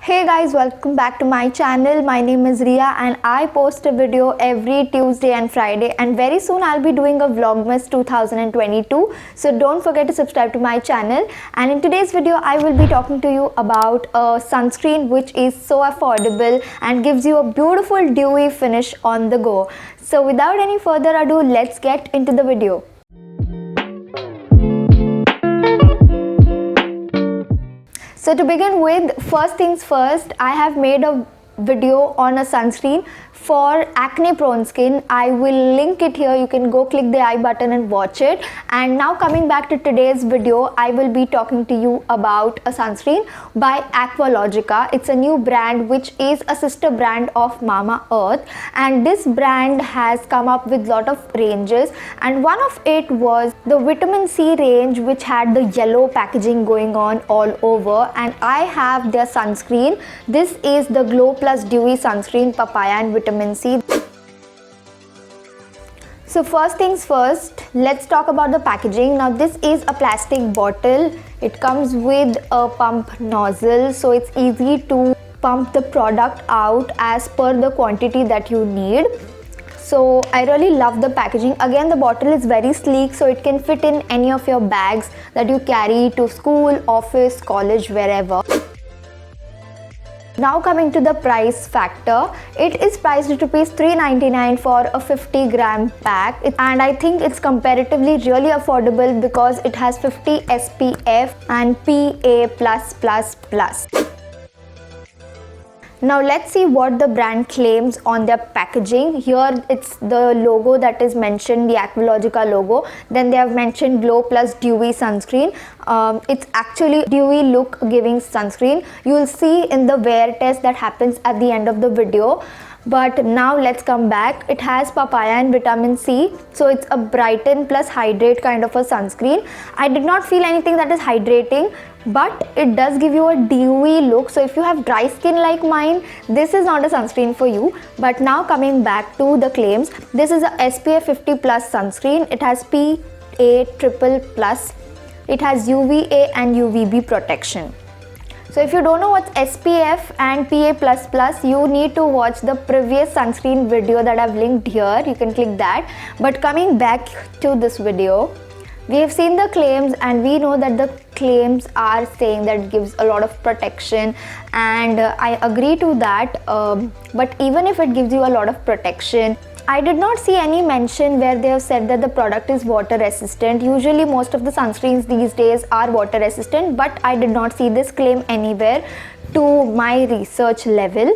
Hey guys, welcome back to my channel. My name is Rhea and I post a video every Tuesday and Friday, and very soon I'll be doing a Vlogmas 2022. So don't forget to subscribe to my channel. And in today's video I will be talking to you about a sunscreen which is so affordable and gives you a beautiful dewy finish on the go. So without any further ado, let's get into the video. So to begin with, first things first, I have made a video on a sunscreen for acne prone skin. I will link it here. You can go click the I button and watch it. And now coming back to today's video, I will be talking to you about a sunscreen by Aqualogica. It's a new brand which is a sister brand of Mama Earth, and this brand has come up with lot of ranges, and one of it was the vitamin C range which had the yellow packaging going on all over, and I have their sunscreen. This is the Glow+Dewy sunscreen, papaya and vitamin C. So first things first, let's talk about the packaging. Now this is a plastic bottle. It comes with a pump nozzle, so it's easy to pump the product out as per the quantity that you need. So I really love the packaging. Again, the bottle is very sleek, so it can fit in any of your bags that you carry to school, office, college, wherever. Now coming to the price factor, it is priced at rupees 399 for a 50 gram pack, and I think it's comparatively really affordable because it has 50 SPF and PA+++. Now let's see what the brand claims on their packaging. Here it's the logo that is mentioned, the Aqualogica logo. Then they have mentioned Glow+Dewy sunscreen. It's actually dewy look giving sunscreen. You will see in the wear test that happens at the end of the video. But now let's come back. It has papaya and vitamin C, so it's a brighten plus hydrate kind of a sunscreen. I did not feel anything that is hydrating, but it does give you a dewy look. So if you have dry skin like mine, this is not a sunscreen for you. But now coming back to the claims, this is a SPF 50+ sunscreen. It has PA+++. It has UVA and UVB protection. So if you don't know what's SPF and PA++, you need to watch the previous sunscreen video that I've linked here. You can click that. But coming back to this video, we have seen the claims and we know that the claims are saying that it gives a lot of protection, and I agree to that. But even if it gives you a lot of protection, I did not see any mention where they have said that the product is water resistant. Usually most of the sunscreens these days are water resistant, but I did not see this claim anywhere to my research level.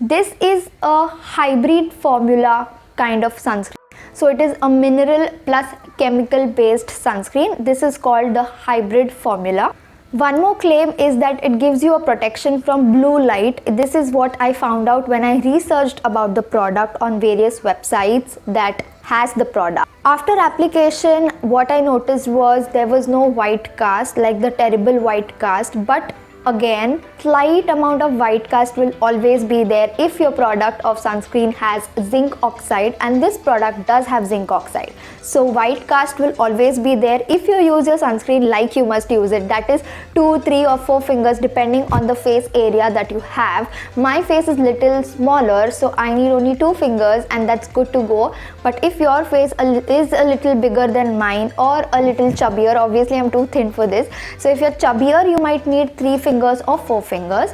This is a hybrid formula kind of sunscreen. So it is a mineral plus chemical based sunscreen. This is called the hybrid formula. One more claim is that it gives you a protection from blue light. This is what I found out when I researched about the product on various websites that has the product. After application, what I noticed was there was no white cast, like the terrible white cast, but again, slight amount of white cast will always be there if your product of sunscreen has zinc oxide, and this product does have zinc oxide. So white cast will always be there if you use your sunscreen like you must use it. That is 2, 3 or 4 fingers depending on the face area that you have. My face is little smaller, so I need only 2 fingers and that's good to go. But if your face is a little bigger than mine or a little chubbier, obviously I'm too thin for this. So if you're chubbier, you might need 3 fingers or 4 fingers.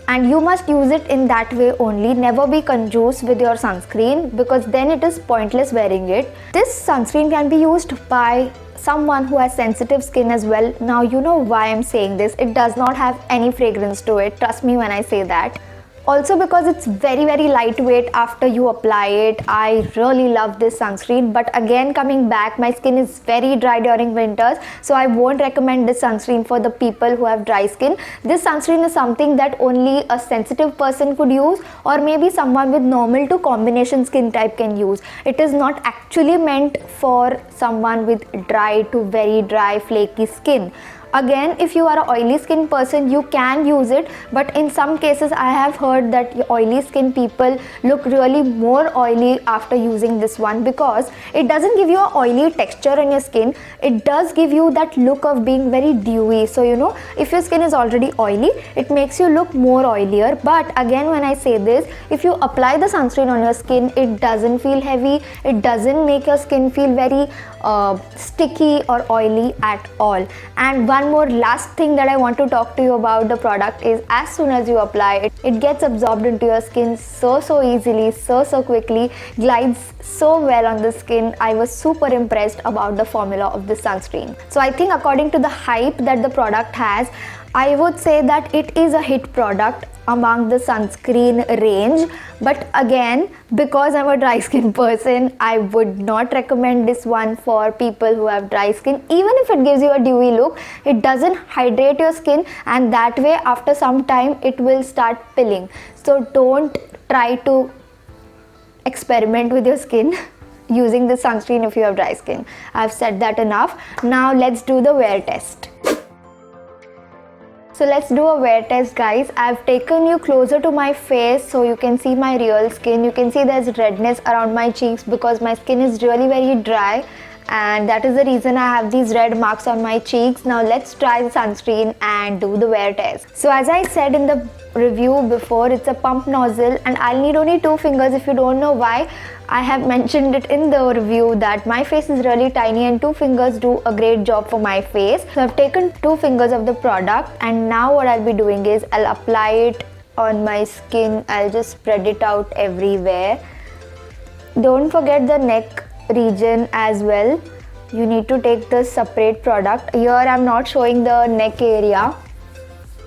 And you must use it in that way only. Never be conjuice with your sunscreen because then it is pointless wearing it. This sunscreen can be used by someone who has sensitive skin as well. Now you know why I'm saying this. It does not have any fragrance to it. Trust me when I say that. Also because it's very lightweight after you apply it. I really love this sunscreen, but again coming back, my skin is very dry during winters, so I won't recommend this sunscreen for the people who have dry skin. This sunscreen is something that only a sensitive person could use, or maybe someone with normal to combination skin type can use. It is not actually meant for someone with dry to very dry flaky skin. Again, if you are an oily skin person, you can use it, but in some cases I have heard that oily skin people look really more oily after using this one, because it doesn't give you an oily texture on your skin. It does give you that look of being very dewy. So you know, if your skin is already oily, it makes you look more oilier. But again, when I say this, if you apply the sunscreen on your skin, it doesn't feel heavy, it doesn't make your skin feel very sticky or oily at all. And one more last thing that I want to talk to you about the product is, as soon as you apply it, it gets absorbed into your skin so easily, so quickly, glides so well on the skin. I was super impressed about the formula of this sunscreen. So I think according to the hype that the product has, I would say that it is a hit product among the sunscreen range. But again, because I'm a dry skin person, I would not recommend this one for people who have dry skin. Even if it gives you a dewy look, it doesn't hydrate your skin, and that way after some time it will start pilling. So don't try to experiment with your skin using this sunscreen if you have dry skin. I've said that enough. Now let's do the wear test. So let's do a wear test, guys. I've taken you closer to my face so you can see my real skin. You can see there's redness around my cheeks because my skin is really very dry, and that is the reason I have these red marks on my cheeks. Now let's try the sunscreen and do the wear test. So as I said in the review before, it's a pump nozzle, and I'll need only 2 fingers. If you don't know why, I have mentioned it in the review that my face is really tiny and 2 fingers do a great job for my face. So I've taken 2 fingers of the product, and now what I'll be doing is I'll apply it on my skin. I'll just spread it out everywhere. Don't forget the neck region as well. You need to take the separate product. Here I'm not showing the neck area.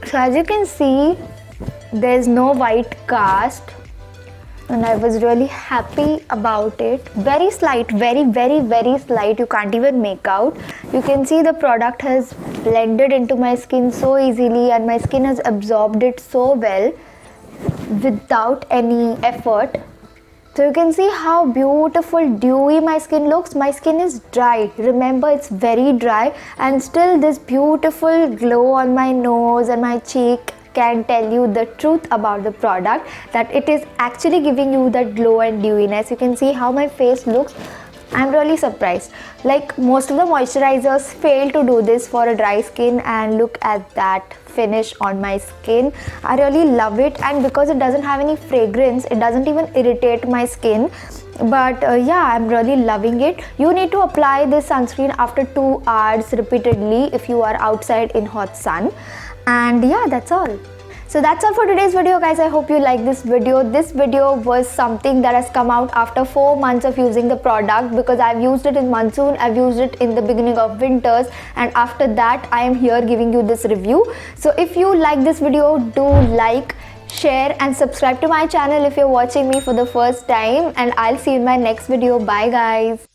So as you can see, there's no white cast, and I was really happy about it. Very slight, very slight, you can't even make out. You can see the product has blended into my skin so easily, and my skin has absorbed it so well without any effort. So you can see how beautiful dewy my skin looks. My skin is dry, remember, it's very dry, and still this beautiful glow on my nose and my cheek can tell you the truth about the product, that it is actually giving you that glow and dewiness. You can see how my face looks. I'm really surprised. Like, most of the moisturizers fail to do this for a dry skin, and look at that finish on my skin. I really love it, and because it doesn't have any fragrance, it doesn't even irritate my skin. But yeah, I'm really loving it. You need to apply this sunscreen after 2 hours repeatedly if you are outside in hot sun. And yeah, that's all. So that's all for today's video, guys. I hope you like this video. This video was something that has come out after 4 months of using the product, because I've used it in monsoon, I've used it in the beginning of winters, and after that I am here giving you this review. So if you like this video, do like, share and subscribe to my channel if you're watching me for the first time, and I'll see you in my next video. Bye guys.